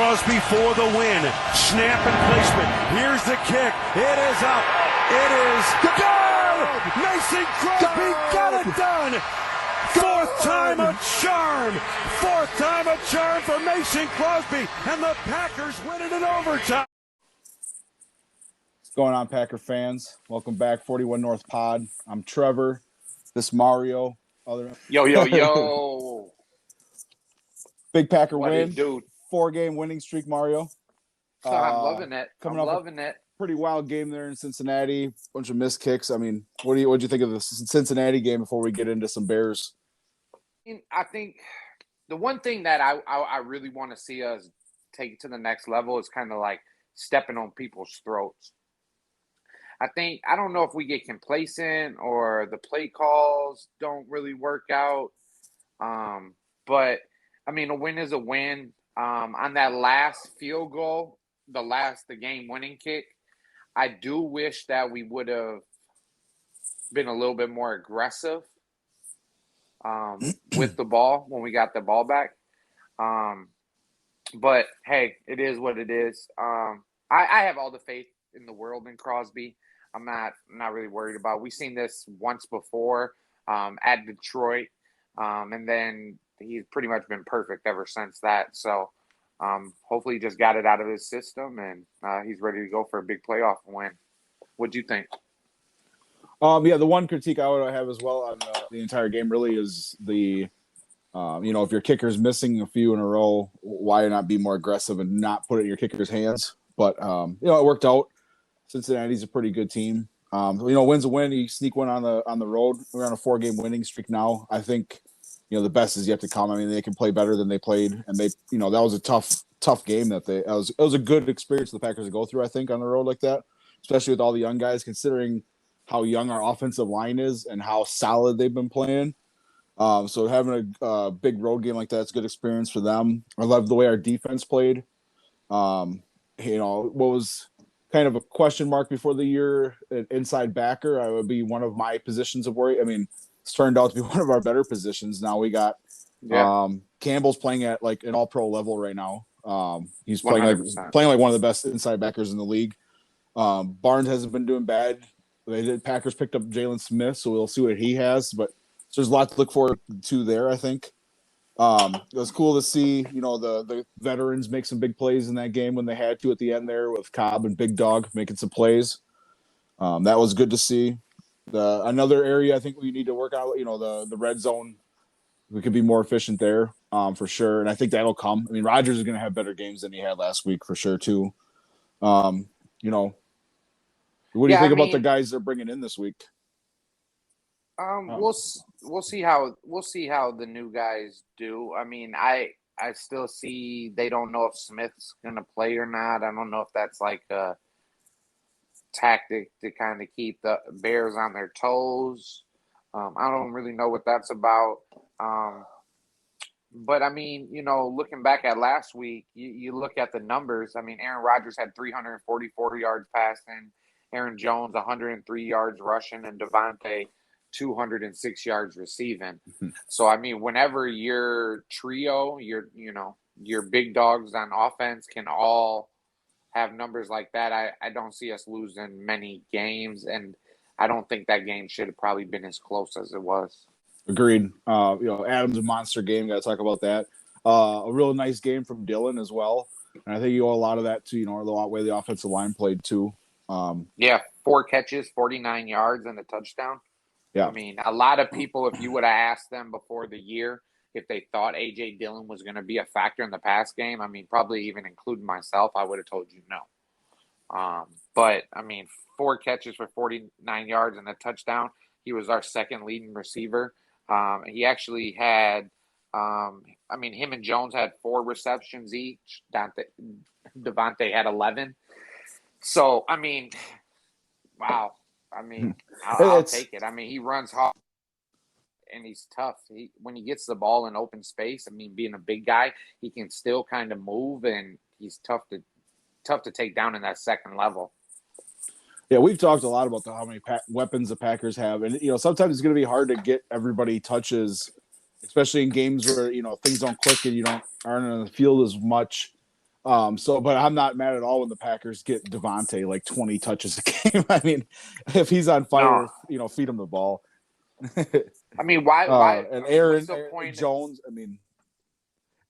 Crosby for the win. Snap and placement. Here's the kick. It is up. It is good. Mason Crosby got it done. Fourth time a charm. Fourth time a charm for Mason Crosby. And the Packers win it in overtime. What's going on, Packer fans? Welcome back, 41 North Pod. I'm Trevor. This Mario. Yo. Big Packer What win. is, dude? 4-game winning streak, Mario. I'm loving it. Coming off a pretty wild game there in Cincinnati. Bunch of missed kicks. I mean, what'd you think of the Cincinnati game before we get into some Bears? I think the one thing that I really want to see us take to the next level is kind of like stepping on people's throats. I don't know if we get complacent or the play calls don't really work out. But I mean, a win is a win. On that last field goal, the game-winning kick, I do wish that we would have been a little bit more aggressive with the ball when we got the ball back. But, hey, it is what it is. I have all the faith in the world in Crosby. I'm not really worried about it. We've seen this once before at Detroit, and then he's pretty much been perfect ever since that. So hopefully he just got it out of his system, and he's ready to go for a big playoff win. What'd you think? The one critique I would have as well on the entire game really is the, if your kicker's missing a few in a row, why not be more aggressive and not put it in your kicker's hands? But, it worked out. Cincinnati's a pretty good team. Win's a win. You sneak one on the road. We're on a 4-game winning streak now. I think, the best is yet to come. I mean, they can play better than they played, and they, that was a tough game it was a good experience for the Packers to go through, I think, on the road like that, especially with all the young guys, considering how young our offensive line is and how solid they've been playing. So having a big road game like that is a good experience for them. I love the way our defense played. What was kind of a question mark before the year, an inside backer, I would be one of my positions of worry. I mean, it's turned out to be one of our better positions. Now we got Campbell's playing at like an all-pro level right now. He's playing like one of the best inside backers in the league. Barnes hasn't been doing bad. Packers picked up Jalen Smith, so we'll see what he has. But there's a lot to look forward to there, I think. It was cool to see, the veterans make some big plays in that game when they had to at the end there with Cobb and Big Dog making some plays. That was good to see. Another area I think we need to work out, the red zone. We could be more efficient there for sure, and I think that'll come. I mean, Rodgers is going to have better games than he had last week for sure too. What do you think about the guys they're bringing in this week? We'll see how the new guys do. I mean, I still see they don't know if Smith's gonna play or not. I don't know if that's like a tactic to kind of keep the Bears on their toes. I don't really know what that's about. But I mean, looking back at last week, you look at the numbers. I mean, Aaron Rodgers had 344 yards passing, Aaron Jones 103 yards rushing, and Davante 206 yards receiving. So, I mean, whenever your trio, your big dogs on offense can all have numbers like that, I don't see us losing many games. And I don't think that game should have probably been as close as it was. Agreed. Adams a monster game. Got to talk about that. A real nice game from Dylan as well. And I think you owe a lot of that to, the way the offensive line played too. 4 catches, 49 yards, and a touchdown. Yeah. I mean, a lot of people, if you would have asked them before the year if they thought A.J. Dillon was going to be a factor in the pass game, I mean, probably even including myself, I would have told you no. But, I mean, 4 catches for 49 yards and a touchdown. He was our second leading receiver. He actually had him and Jones had 4 receptions each. Davante had 11. So, I mean, wow. I mean, I'll take it. I mean, he runs hard and he's tough. When he gets the ball in open space, I mean, being a big guy, he can still kind of move, and he's tough to take down in that second level. Yeah, we've talked a lot about how many weapons the Packers have, and sometimes it's going to be hard to get everybody touches, especially in games where things don't click and you aren't on the field as much. But I'm not mad at all when the Packers get Davante like 20 touches a game. I mean, if he's on fire, No. feed him the ball. I mean, why? And I mean, Aaron Jones. I mean,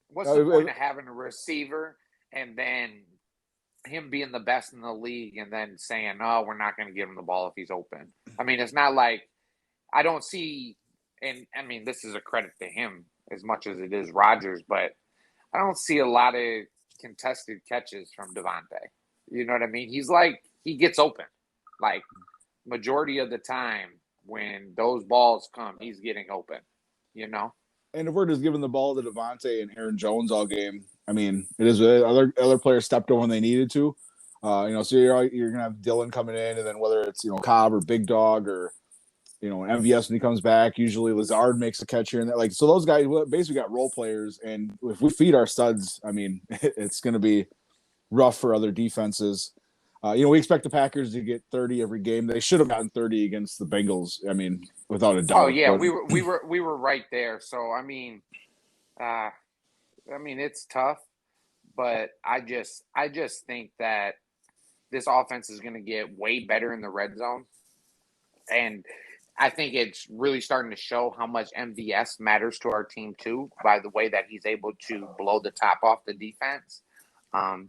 what's the point of having a receiver and then him being the best in the league and then saying, "Oh, we're not going to give him the ball if he's open"? I mean, it's not like I don't see, and I mean, this is a credit to him as much as it is Rodgers, but I don't see a lot of contested catches from Davante. You know what I mean? He gets open. Like, majority of the time when those balls come, he's getting open, you know? And if we're just giving the ball to Davante and Aaron Jones all game, I mean, it is other players stepped over when they needed to. So you're gonna have Dylan coming in, and then whether it's Cobb or Big Dog or MVS when he comes back, usually Lazard makes a catch here and there. Like, so those guys basically got role players, and if we feed our studs, I mean, it's going to be rough for other defenses. We expect the Packers to get 30 every game. They should have gotten 30 against the Bengals. I mean, without a doubt. Oh yeah, we were right there. So I mean, it's tough, but I just think that this offense is going to get way better in the red zone, and I think it's really starting to show how much MVS matters to our team too, by the way that he's able to blow the top off the defense.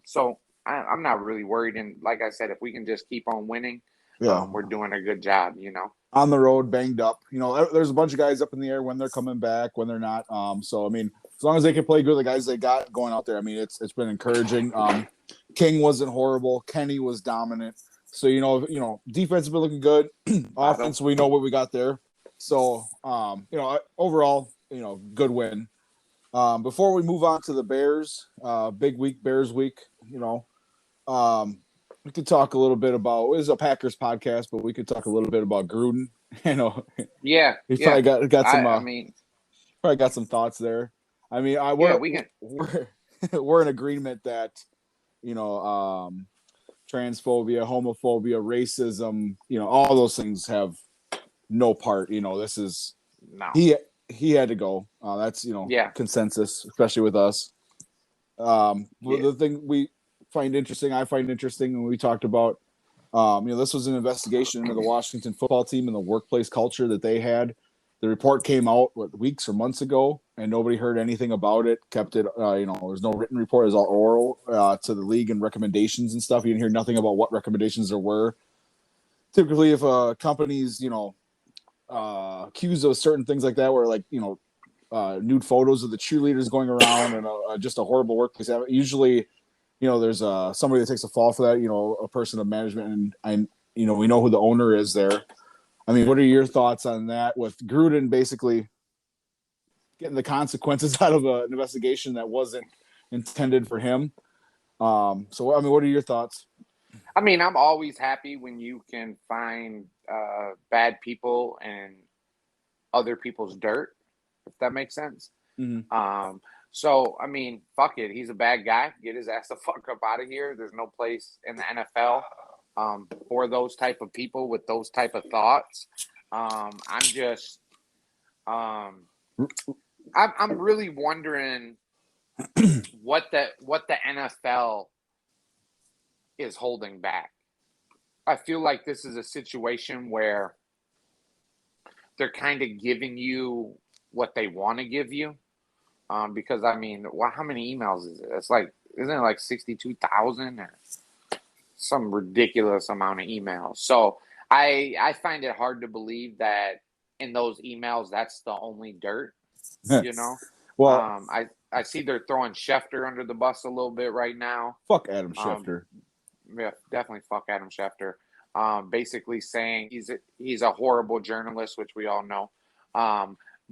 So I'm not really worried. And like I said, if we can just keep on winning, we're doing a good job, On the road, banged up. There's a bunch of guys up in the air when they're coming back, when they're not. So, I mean, as long as they can play good, the guys they got going out there, I mean, it's been encouraging. King wasn't horrible. Kenny was dominant. So, defense has been looking good. Offense, we know what we got there. So, overall, good win. Before we move on to the Bears, big week, Bears week, we could talk a little bit about, this is a Packers podcast, but we could talk a little bit about Gruden. Yeah. He's probably got some, probably got some thoughts there. I mean, we're in agreement that, transphobia, homophobia, racism, all those things have no part. This is he had to go. That's consensus, especially with us. The thing we find interesting, I find interesting, when we talked about, this was an investigation into the Washington football team and the workplace culture that they had. The report came out weeks or months ago, and nobody heard anything about it. Kept it, there's no written report. It was all oral to the league and recommendations and stuff. You didn't hear nothing about what recommendations there were. Typically, if a company's, accused of certain things like that, where nude photos of the cheerleaders going around and just a horrible workplace, usually, there's somebody that takes a fall for that. A person of management, and we know who the owner is there. I mean, what are your thoughts on that, with Gruden basically getting the consequences out of an investigation that wasn't intended for him? So, I mean, what are your thoughts? I mean, I'm always happy when you can find bad people and other people's dirt, if that makes sense. Mm-hmm. So, I mean, fuck it. He's a bad guy. Get his ass the fuck up out of here. There's no place in the NFL for those type of people with those type of thoughts. I'm really wondering what the NFL is holding back. I feel like this is a situation where they're kind of giving you what they want to give you. Because I mean, how many emails is it? It's like, isn't it like 62,000 or some ridiculous amount of emails? So I find it hard to believe that in those emails, that's the only dirt, Well, I see they're throwing Schefter under the bus a little bit right now. Fuck Adam Schefter. Yeah, definitely fuck Adam Schefter. Basically saying he's a horrible journalist, which we all know.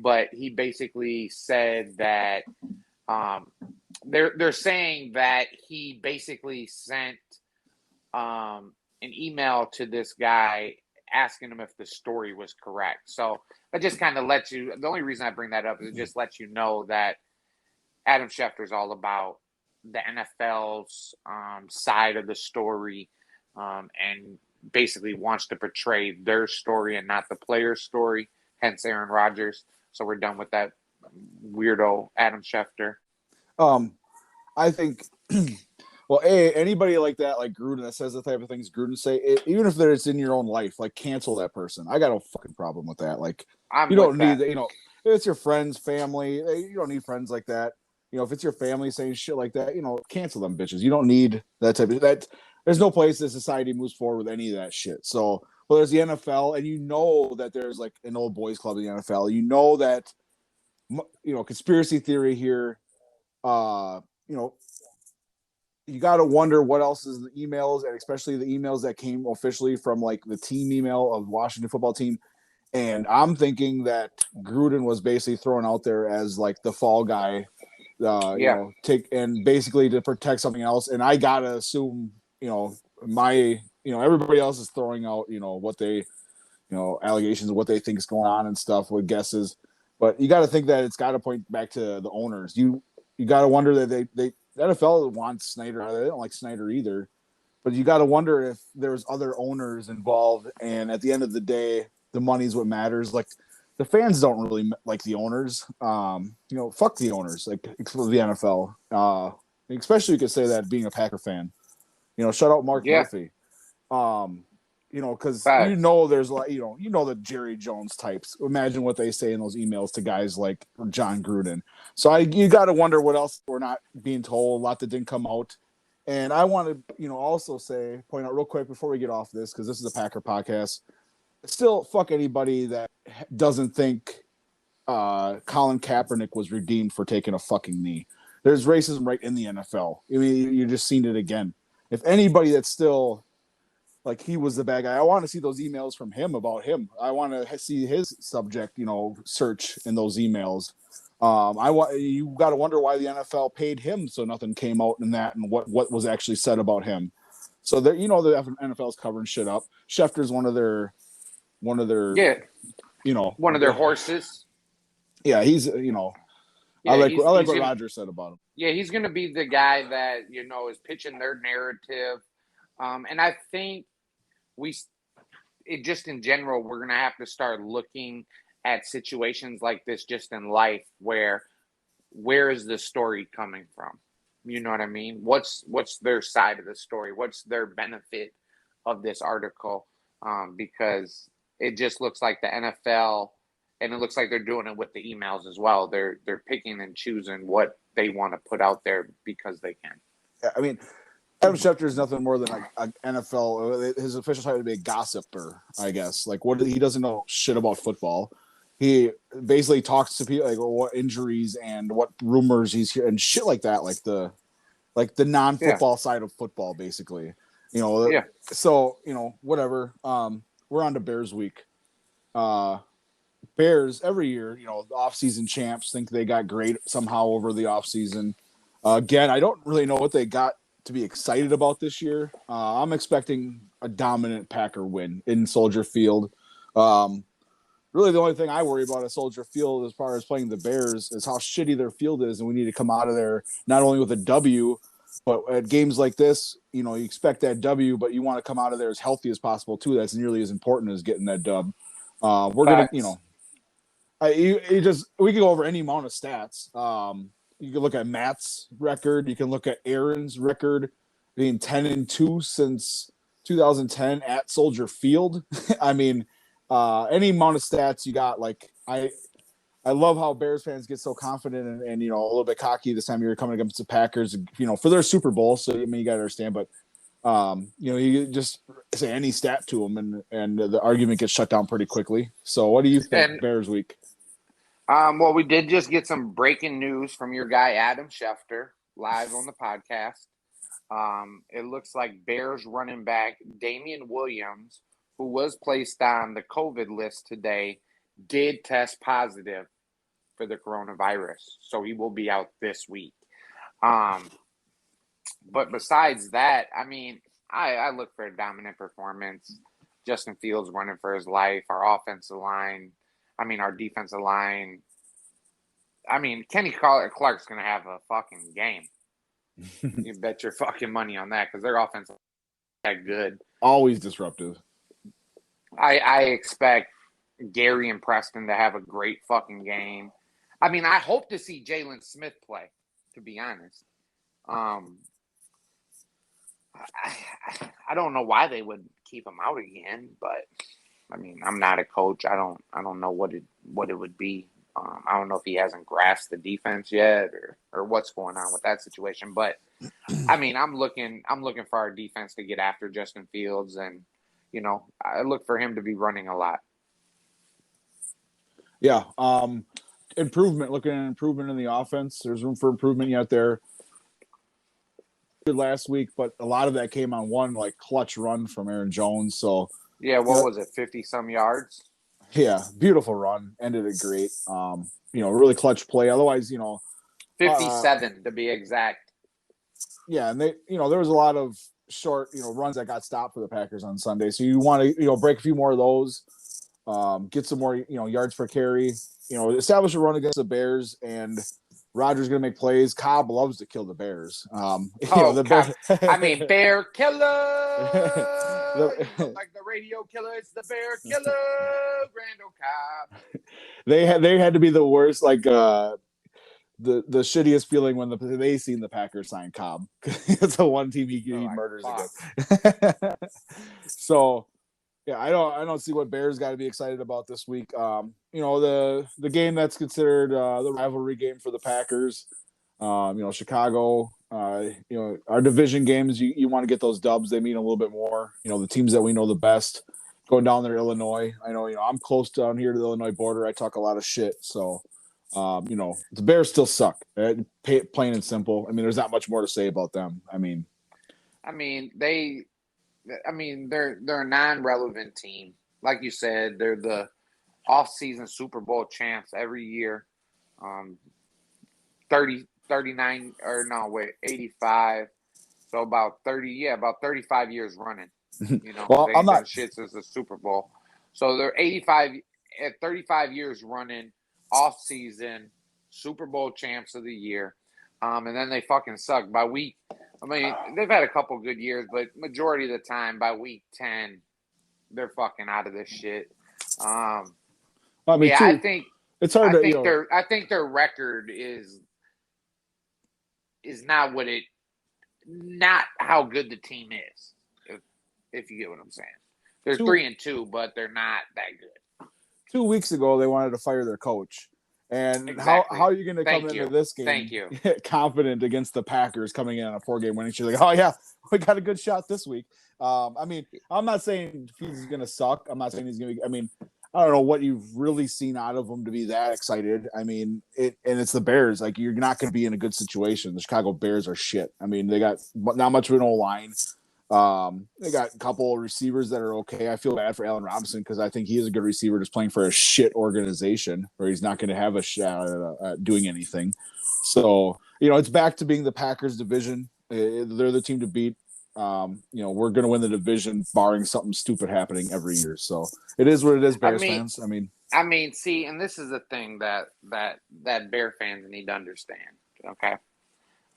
But he basically said that they're saying that he basically sent an email to this guy asking him if the story was correct. So that just kind of lets you. The only reason I bring that up is it just lets you know that Adam Schefter is all about the NFL's side of the story, and basically wants to portray their story and not the player's story. Hence Aaron Rodgers. So we're done with that weirdo Adam Schefter. I think, well, anybody like that, like Gruden, that says the type of things Gruden say, even if it's in your own life, like cancel that person. I got no fucking problem with that. Like, I'm you with don't need that. that. If it's your friends, family, you don't need friends like that. If it's your family saying shit like that, cancel them bitches. You don't need that type of that. There's no place that society moves forward with any of that shit. So, well, there's the NFL, and that there's like an old boys club in the NFL. That, conspiracy theory here. Uh, you know, you got to wonder what else is the emails, and especially the emails that came officially from like the team email of Washington football team. And I'm thinking that Gruden was basically thrown out there as like the fall guy, Yeah. take and basically to protect something else. And I gotta assume, everybody else is throwing out, what they, allegations of what they think is going on and stuff with guesses. But you got to think that it's got to point back to the owners. You got to wonder that the NFL wants Snyder. They don't like Snyder either. But you got to wonder if there's other owners involved. And at the end of the day, the money's what matters. Like the fans don't really like the owners. Fuck the owners. Like for the NFL. Especially you could say that being a Packer fan. Shut out Mark Yeah. Murphy. Because Facts. there's like the Jerry Jones types. Imagine what they say in those emails to guys like John Gruden. So you got to wonder what else we're not being told. A lot that didn't come out. And I want to also point out real quick before we get off this, because this is a Packer podcast. Still, fuck anybody that doesn't think Colin Kaepernick was redeemed for taking a fucking knee. There's racism right in the NFL. I mean, you're just seeing it again. If anybody that's still like he was the bad guy, I want to see those emails from him about him. I want to see his subject, search in those emails. You got to wonder why the NFL paid him so nothing came out in that and what was actually said about him. So that the NFL's covering shit up. Schefter's one of their Yeah. One of their horses. Yeah, he's Yeah, I like what gonna, Rodgers said about him. Yeah, he's going to be the guy that is pitching their narrative, and I think just in general, we're going to have to start looking at situations like this just in life, where is the story coming from? You know what I mean? What's their side of the story? What's their benefit of this article? Because it just looks like the NFL, and it looks like they're doing it with the emails as well. They're picking and choosing what they want to put out there because they can. Yeah, I mean, Adam Schefter is nothing more than an NFL. His official title would be a gossiper, I guess. Like he doesn't know shit about football. He basically talks to people like what injuries and what rumors he's hearing and shit like that, like the non-football side of football, basically. Yeah. So whatever. We're on to Bears week. Bears every year, the off-season champs think they got great somehow over the off-season. Again, I don't really know what they got to be excited about this year. I'm expecting a dominant Packer win in Soldier Field. Really, the only thing I worry about at Soldier Field as far as playing the Bears is how shitty their field is, and we need to come out of there not only with a W, but at games like this, you expect that W, but you want to come out of there as healthy as possible too. That's nearly as important as getting that dub. We're Facts. we can go over any amount of stats. You can look at Matt's record. You can look at Aaron's record, being 10-2 since 2010 at Soldier Field. I mean, any amount of stats you got. Like I love how Bears fans get so confident and a little bit cocky this time of year coming against the Packers, for their Super Bowl. So I mean, you got to understand, but you just say any stat to them, and the argument gets shut down pretty quickly. So what do you think, Bears week? Well, we did just get some breaking news from your guy Adam Schefter live on the podcast. It looks like Bears running back Damian Williams, who was placed on the COVID list today, did test positive for the coronavirus, so he will be out this week. But besides that, I mean, I look for a dominant performance. Justin Fields running for his life. Our offensive line. I mean, our defensive line. I mean, Kenny Clark's going to have a fucking game. You bet your fucking money on that, because their offense is that good. Always disruptive. I expect Gary and Preston to have a great fucking game. I mean, I hope to see Jalen Smith play, to be honest. I don't know why they would keep him out again, but I mean, I'm not a coach. I don't know what it would be. I don't know if he hasn't grasped the defense yet or what's going on with that situation. But I mean, I'm looking for our defense to get after Justin Fields, and I look for him to be running a lot. Yeah. Improvement. Looking at improvement in the offense. There's room for improvement yet there. Good last week, but a lot of that came on one clutch run from Aaron Jones. So yeah, what was it, 50-some yards? Yeah, beautiful run. Ended it great. Really clutch play. Otherwise, 57 to be exact. Yeah, and there was a lot of short, runs that got stopped for the Packers on Sunday. So you want to, break a few more of those, get some more, yards per carry, establish a run against the Bears, and Rodgers going to make plays. Cobb loves to kill the Bears. The Bears. I mean, Bear Killer. Like the radio killer, it's the Bear Killer, Randall Cobb. They had to be the worst, the shittiest feeling when they seen the Packers sign Cobb. It's the one team he murders again. So, yeah, I don't see what Bears got to be excited about this week. The game that's considered the rivalry game for the Packers. Chicago. Our division games. You want to get those dubs. They mean a little bit more. The teams that we know the best. Going down there, Illinois. I know. I'm close down here to the Illinois border. I talk a lot of shit. So. The Bears still suck. Plain and simple. I mean, there's not much more to say about them. They're a non-relevant team. Like you said, they're the off-season Super Bowl champs every year. 85. So about 35 years running. Well, I'm not shit since the Super Bowl. So they're 35 years running. Off-season Super Bowl champs of the year, and then they fucking suck by week. I mean, they've had a couple good years, but majority of the time by week 10, they're fucking out of this shit. I think it's hard I think their record is not how good the team is. If you get what I'm saying, they're 3-2, but they're not that good. 2 weeks ago, they wanted to fire their coach. And exactly. how are you going to come into this game confident against the Packers coming in on a 4-game winning streak? Like, oh, yeah, we got a good shot this week. I'm not saying he's going to suck. I'm not saying he's going to be – I don't know what you've really seen out of him to be that excited. It's the Bears. Like, you're not going to be in a good situation. The Chicago Bears are shit. They got not much of an O-line. They got a couple of receivers that are okay. I feel bad for Allen Robinson because I think he is a good receiver just playing for a shit organization where he's not going to have a shot at doing anything. So, it's back to being the Packers division. They're the team to beat. We're going to win the division barring something stupid happening every year. So it is what it is, Bears fans. See, and this is the thing that Bear fans need to understand. Okay.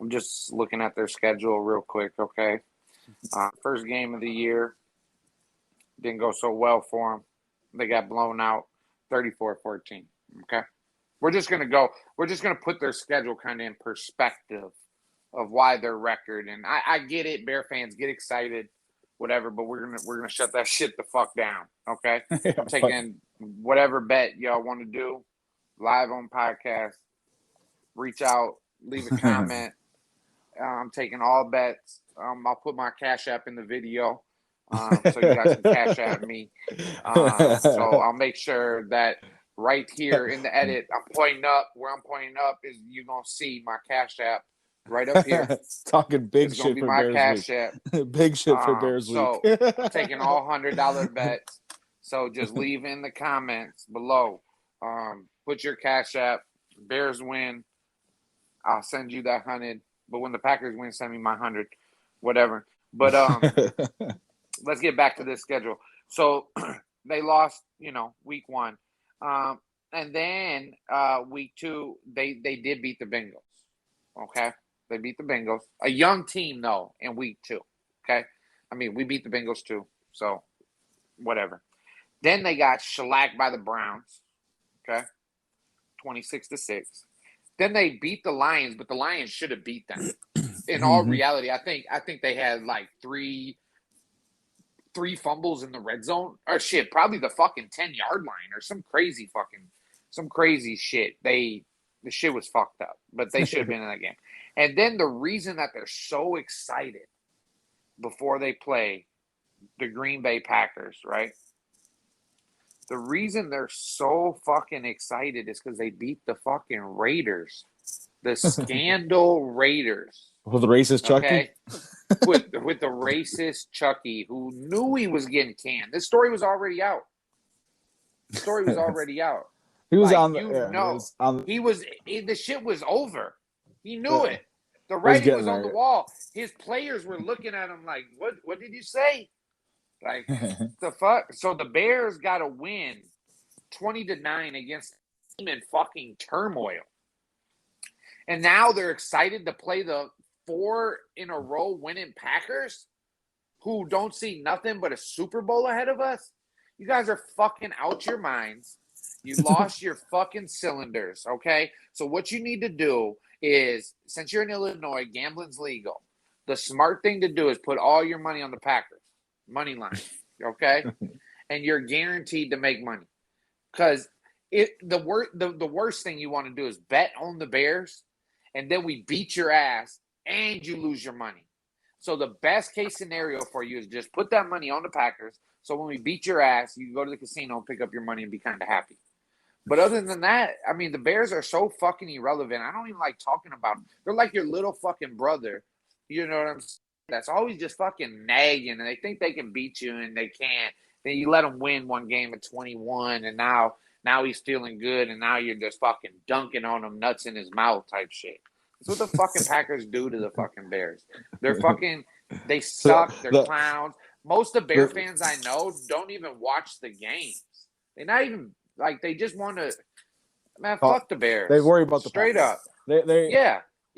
I'm just looking at their schedule real quick. Okay. First game of the year didn't go so well for them. They got blown out 34-14. Okay. We're just going to put their schedule kind of in perspective of why their record. And I get it. Bear fans get excited, whatever, but we're going to shut that shit the fuck down. Okay. I'm taking whatever bet y'all want to do live on podcast, reach out, leave a comment. I'm taking all bets. I'll put my Cash App in the video, so you guys can Cash App me. So I'll make sure that right here in the edit, I'm pointing up. Where I'm pointing up is you're gonna see my Cash App right up here. Talking big it's shit gonna be for my Bears Cash week. App. Big shit for Bears week. So I'm taking all $100 bets. So just leave in the comments below. Put your Cash App. Bears win. I'll send you that 100. But when the Packers win, send me my 100, whatever. But let's get back to this schedule. So they lost, week 1. And then week 2, they did beat the Bengals. Okay? They beat the Bengals. A young team, though, in week 2. Okay? We beat the Bengals, too. So, whatever. Then they got shellacked by the Browns. Okay? 26-6. Then they beat the Lions, but the Lions should have beat them. in all reality, I think they had like three fumbles in the red zone. Or shit, probably the fucking 10-yard line or some crazy shit. The shit was fucked up, but they should have been in that game. And then the reason that they're so excited before they play the Green Bay Packers, right? The reason they're so fucking excited is because they beat the fucking Raiders. The scandal Raiders. With the racist Chucky? Okay? with the racist Chucky who knew he was getting canned. This story was already out. He was the shit was over. He knew it. The writing was on the wall. His players were looking at him like, what did you say? Like, the fuck? So the Bears got to win 20-9 against a team in fucking turmoil. And now they're excited to play the 4 in a row winning Packers who don't see nothing but a Super Bowl ahead of us. You guys are fucking out your minds. You lost your fucking cylinders, okay? So what you need to do is, since you're in Illinois, gambling's legal. The smart thing to do is put all your money on the Packers. Money line, okay? And you're guaranteed to make money. Because the worst thing you want to do is bet on the Bears, and then we beat your ass, and you lose your money. So the best case scenario for you is just put that money on the Packers, so when we beat your ass, you can go to the casino and pick up your money and be kind of happy. But other than that, I mean, the Bears are so fucking irrelevant. I don't even like talking about them. They're like your little fucking brother. You know what I'm saying? That's always just fucking nagging, and they think they can beat you, and they can't. Then you let him win one game at 21, and now he's feeling good, and now you're just fucking dunking on him, nuts in his mouth type shit. That's what the fucking Packers do to the fucking Bears. They suck. They're clowns. Most of the Bear fans I know don't even watch the games. They're not even, like, they just want to, man, fuck the Bears. They worry about the straight Packers. up.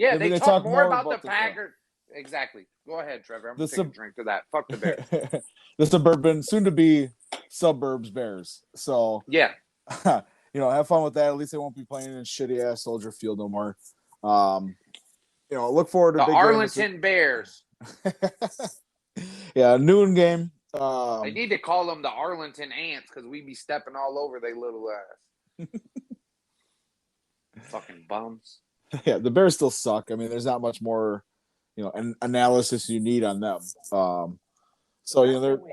They talk more about the Packers. Packers. Exactly. Go ahead, Trevor. I'm going to take a drink to that. Fuck the Bears. The suburban, soon-to-be suburbs Bears. So, yeah. Have fun with that. At least they won't be playing in shitty-ass Soldier Field no more. Look forward to the big Arlington Bears. Yeah, noon game. They need to call them the Arlington Ants because we be stepping all over they little ass. Fucking bums. Yeah, the Bears still suck. I mean, there's not much more, an analysis you need on them.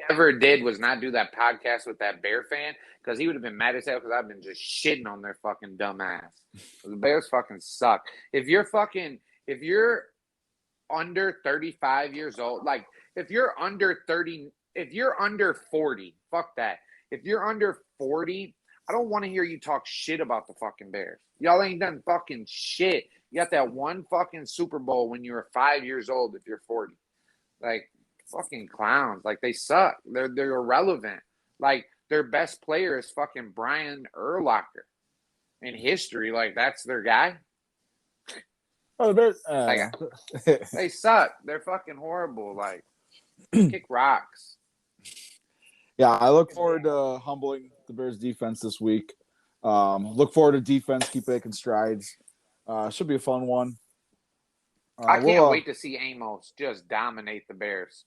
Ever did was not do that podcast with that Bear fan because he would have been mad as hell because I've been just shitting on their fucking dumb ass. The Bears fucking suck. If you're under 35 years old, like if you're under 40, fuck that. If you're under 40, I don't want to hear you talk shit about the fucking Bears. Y'all ain't done fucking shit. You got that one fucking Super Bowl when you were 5 years old if you're 40. Like, fucking clowns. Like, they suck. They're irrelevant. Like, their best player is fucking Brian Urlacher in history. Like, that's their guy. Oh, the Bears. They suck. They're fucking horrible. Like, kick rocks. Yeah, I look forward to humbling the Bears defense this week. Look forward to defense. Keep making strides. Should be a fun one. I can't wait to see Amos just dominate the Bears.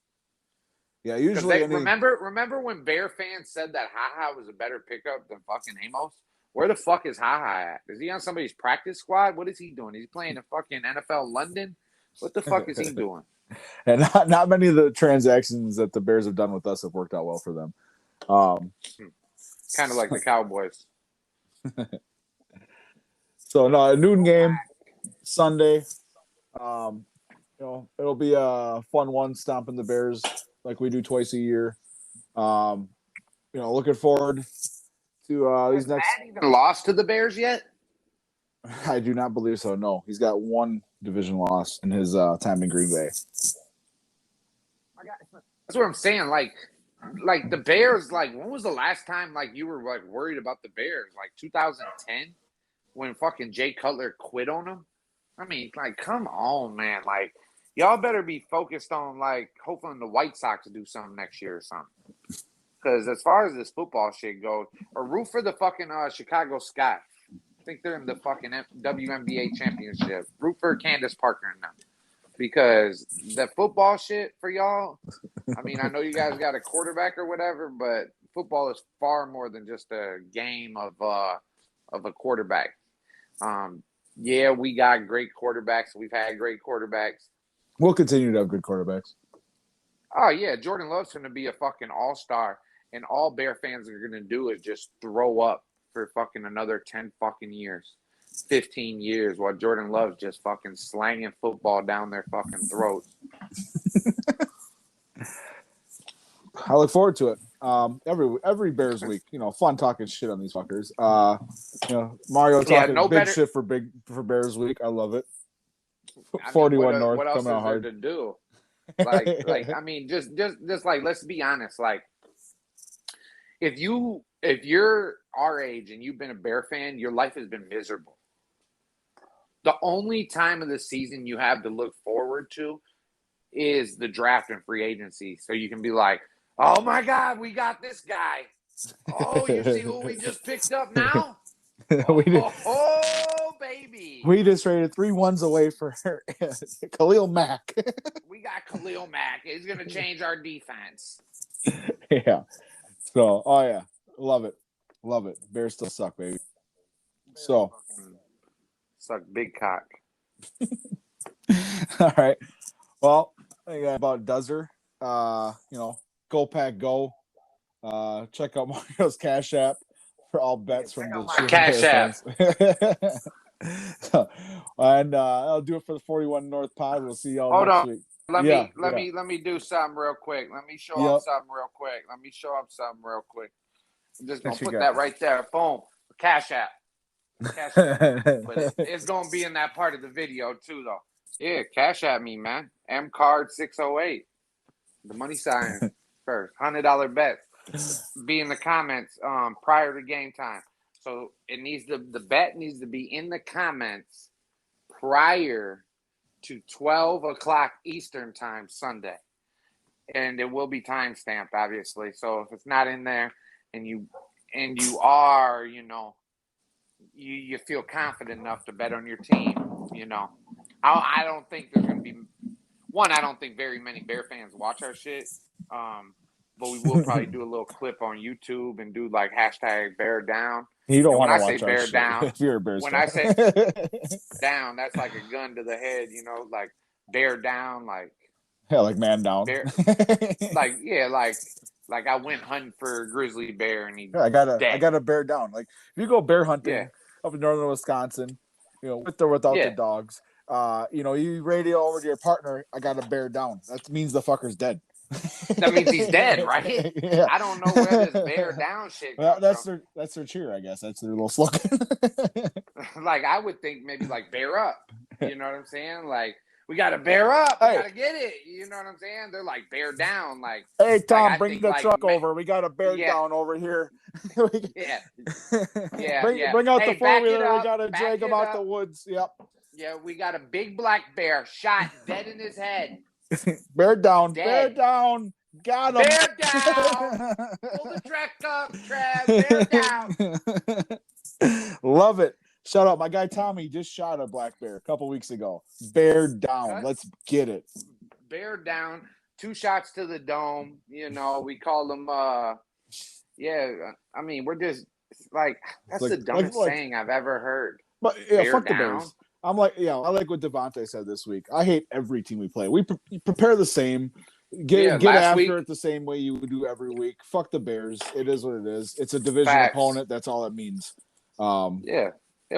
Yeah, usually. Remember when Bear fans said that Ha was a better pickup than fucking Amos? Where the fuck is Ha at? Is he on somebody's practice squad? What is he doing? He's playing in fucking NFL London? What the fuck is he doing? And not many of the transactions that the Bears have done with us have worked out well for them. Kind of like the Cowboys. So no, a noon game Sunday. It'll be a fun one, stomping the Bears like we do twice a year. Looking forward to these next. Has Matt even lost to the Bears yet? I do not believe so. No, he's got one division loss in his time in Green Bay. That's what I'm saying. Like the Bears. Like, when was the last time like you were like worried about the Bears? Like 2010, when fucking Jay Cutler quit on them. I mean, like, come on, man. Like, y'all better be focused on like hoping the White Sox do something next year or something. Because as far as this football shit goes, or root for the fucking Chicago Sky. I think they're in the fucking WNBA championship. Root for Candace Parker and them. because the football shit for y'all, I mean, I know you guys got a quarterback or whatever, but football is far more than just a game of a quarterback. Yeah, we got great quarterbacks. We've had great quarterbacks. We'll continue to have good quarterbacks. Oh, yeah, Jordan Love's going to be a fucking all-star, and all Bear fans are going to do is just throw up for fucking another 10 fucking years, 15 years, while Jordan Love's just fucking slanging football down their fucking throats. I look forward to it. Every Bears week, fun talking shit on these fuckers. Mario talking shit for Bears week. I love it. 41 North what else coming out is there hard to do? Like I mean, just like, let's be honest. Like, if you're our age and you've been a Bear fan, your life has been miserable. The only time of the season you have to look forward to is the draft and free agency. So you can be like, oh my God, we got this guy. Oh, you see who we just picked up now? Oh, baby. We just traded 3 1s away for Khalil Mack. We got Khalil Mack. He's going to change our defense. Yeah. So, oh yeah. Love it. Love it. Bears still suck, baby. So. Suck big cock. All right. Well, I got about Dozer. Go Pack Go. Check out Mario's Cash App for all bets from the Cash App. And I'll do it for the 41 North Pod. We'll see y'all next week. Let me do something real quick. Let me show up something real quick. I'm just gonna put that right there. Boom. Cash App. Cash App. But it's gonna be in that part of the video too, though. Yeah, Cash App me, man. M card 608. The money sign first. $100 bet. Be in the comments prior to game time. So the bet needs to be in the comments prior to 12 o'clock Eastern time Sunday. And it will be time stamped, obviously. So if it's not in there and you are, you feel confident enough to bet on your team, I don't think there's going to be one. I don't think very many Bear fans watch our shit. But we will probably do a little clip on YouTube and do like hashtag Bear Down. You don't want to watch our shit down. If you're a Bears when fan. I say down, that's like a gun to the head, like Bear Down, like like man down. Bear, like I went hunting for a grizzly bear and I got a bear down. Like if you go bear hunting up in northern Wisconsin, with or without the dogs, you radio over to your partner, I got a bear down. That means the fucker's dead. That means he's dead, right? Yeah. I don't know where this bear down shit comes from. That's their cheer, I guess. That's their little slogan. Like I would think maybe like bear up. You know what I'm saying? Like we got to bear up. We got to get it. You know what I'm saying? They're like bear down. Like, hey Tom, bring the truck over. We got a bear down over here. Yeah. Bring out the 4-wheeler. We got to drag him out the woods. Yep. Yeah, we got a big black bear shot dead in his head. Bear down. Dead. Bear down. Got him. Bear down. Pull the track up, Trav. Bear down. Love it. Shut up. My guy Tommy just shot a black bear a couple weeks ago. Bear down. Let's get it. Bear down. 2 shots to the dome. We call them I mean, we're just like, that's the dumbest saying I've ever heard. But fuck the Bears. I'm like, I like what Davante said this week. I hate every team we play. We prepare the same. Get after it the same way you would do every week. Fuck the Bears. It is what it is. It's a division opponent. That's all it means.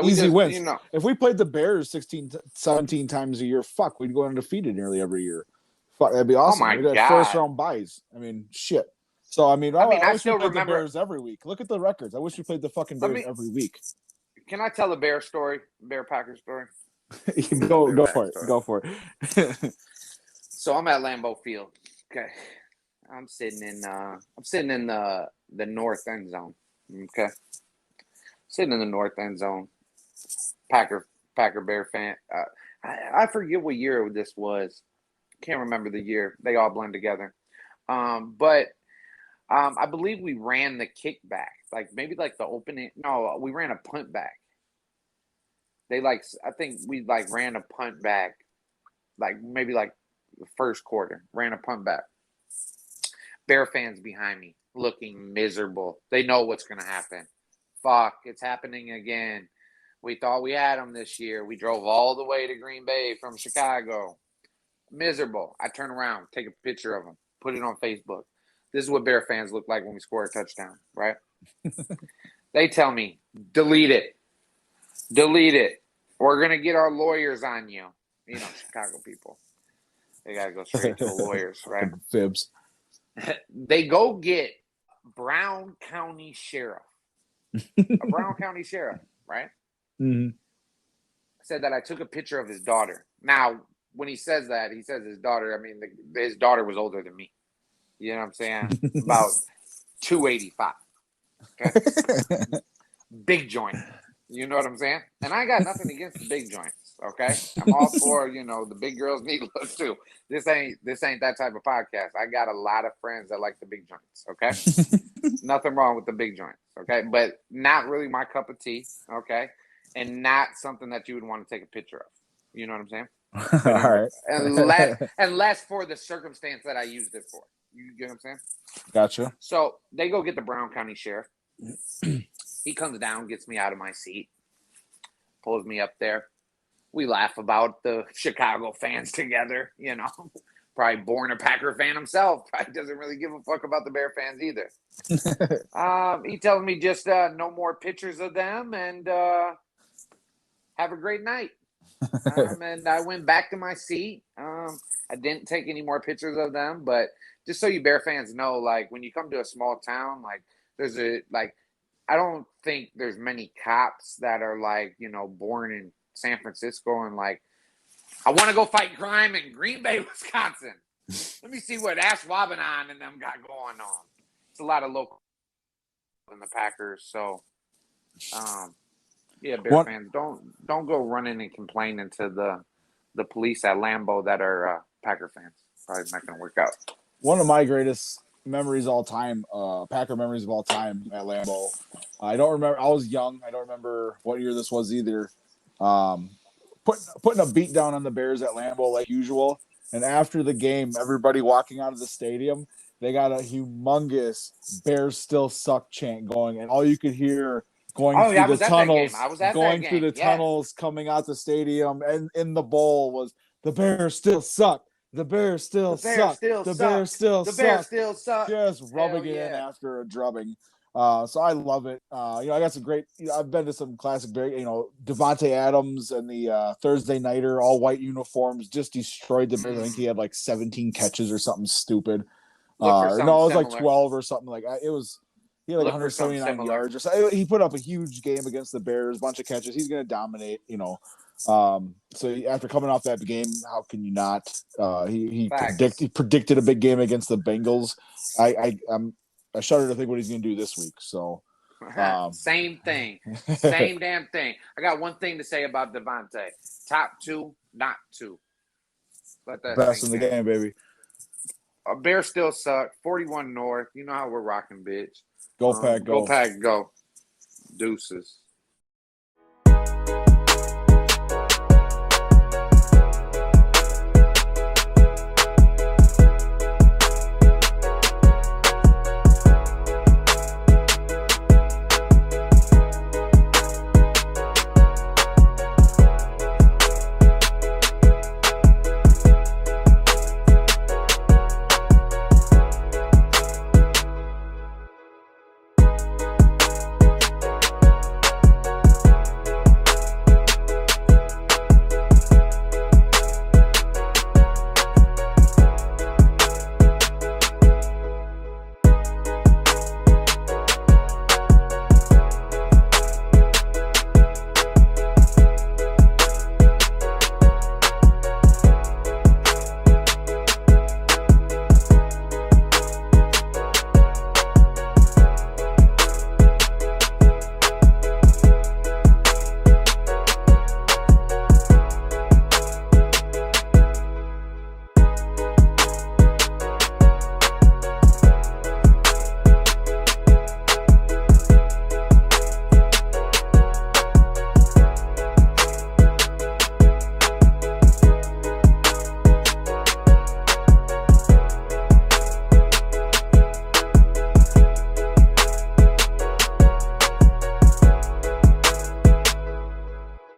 Easy wins. If we played the Bears 16, 17 times a year, we'd go undefeated nearly every year. Fuck, that'd be awesome. We'd have first round buys. I mean, shit. So I wish we played the Bears every week. Look at the records. I wish we played the fucking Bears every week. Can I tell a Bear story? Bear Packer story? Go for it. Go for it. So I'm at Lambeau Field. Okay. I'm sitting in the north end zone. Okay. Sitting in the north end zone. Packer Bear fan. I forget what year this was. Can't remember the year. They all blend together. But I believe we ran the kickback. Like maybe like the opening. No, we ran a punt back. I think we ran a punt back maybe the first quarter, ran a punt back. Bear fans behind me looking miserable. They know what's going to happen. Fuck, it's happening again. We thought we had them this year. We drove all the way to Green Bay from Chicago. Miserable. I turn around, take a picture of them, put it on Facebook. This is what Bear fans look like when we score a touchdown, right? They tell me, delete it. Delete it. We're going to get our lawyers on you. You know, Chicago people. They got to go straight to the lawyers, right? Fibs. They go get Brown County Sheriff. A Brown County Sheriff, right? Mm-hmm. Said that I took a picture of his daughter. Now, when he says that, he says his daughter. I mean, his daughter was older than me. You know what I'm saying? About 285. Okay? Big joint. You know what I'm saying? And I got nothing against the big joints. Okay, I'm all for the big girls need looks too. This ain't that type of podcast. I got a lot of friends that like the big joints. Okay, nothing wrong with the big joints. Okay, but not really my cup of tea. Okay, and not something that you would want to take a picture of. You know what I'm saying? All right. Unless for the circumstance that I used it for. You get what I'm saying? Gotcha. So they go get the Brown County Sheriff. He comes down, gets me out of my seat, pulls me up there. We laugh about the Chicago fans together, Probably born a Packer fan himself. Probably doesn't really give a fuck about the Bear fans either. He tells me just no more pictures of them and have a great night. And I went back to my seat. I didn't take any more pictures of them, but just so you Bear fans know, when you come to a small town, there's I don't think there's many cops that are born in San Francisco and I want to go fight crime in Green Bay, Wisconsin. Let me see what Ash Wabanon and them got going on. It's a lot of local in the Packers, so Bear fans, don't go running and complaining to the police at Lambeau that are Packer fans. Probably not going to work out. One of my greatest memories of all time, Packer memories of all time at Lambeau. I don't remember. I was young. I don't remember what year this was either. Putting a beat down on the Bears at Lambeau like usual. And after the game, everybody walking out of the stadium, they got a humongous Bears still suck chant going, and all you could hear going through the tunnels, tunnels coming out the stadium, and in the bowl was the Bears still suck. The Bears still suck. The Bears still suck. Just rubbing it in after a drubbing. So I love it. I got some great. I've been to some classic, Davante Adams and the Thursday Nighter all white uniforms just destroyed the Bears. I think he had 17 catches or something stupid. It was 12 or something like that. It was. He had 179 yards or so. He put up a huge game against the Bears, bunch of catches. He's going to dominate. So after coming off that game, how can you not? He predicted a big game against the Bengals. I shudder to think what he's going to do this week. So, same thing, same damn thing. I got one thing to say about Davante: top two, not two. Best in the game, baby. Bears still suck. 41 North. You know how we're rocking, bitch. Go Pack, go. Go Pack, go. Deuces.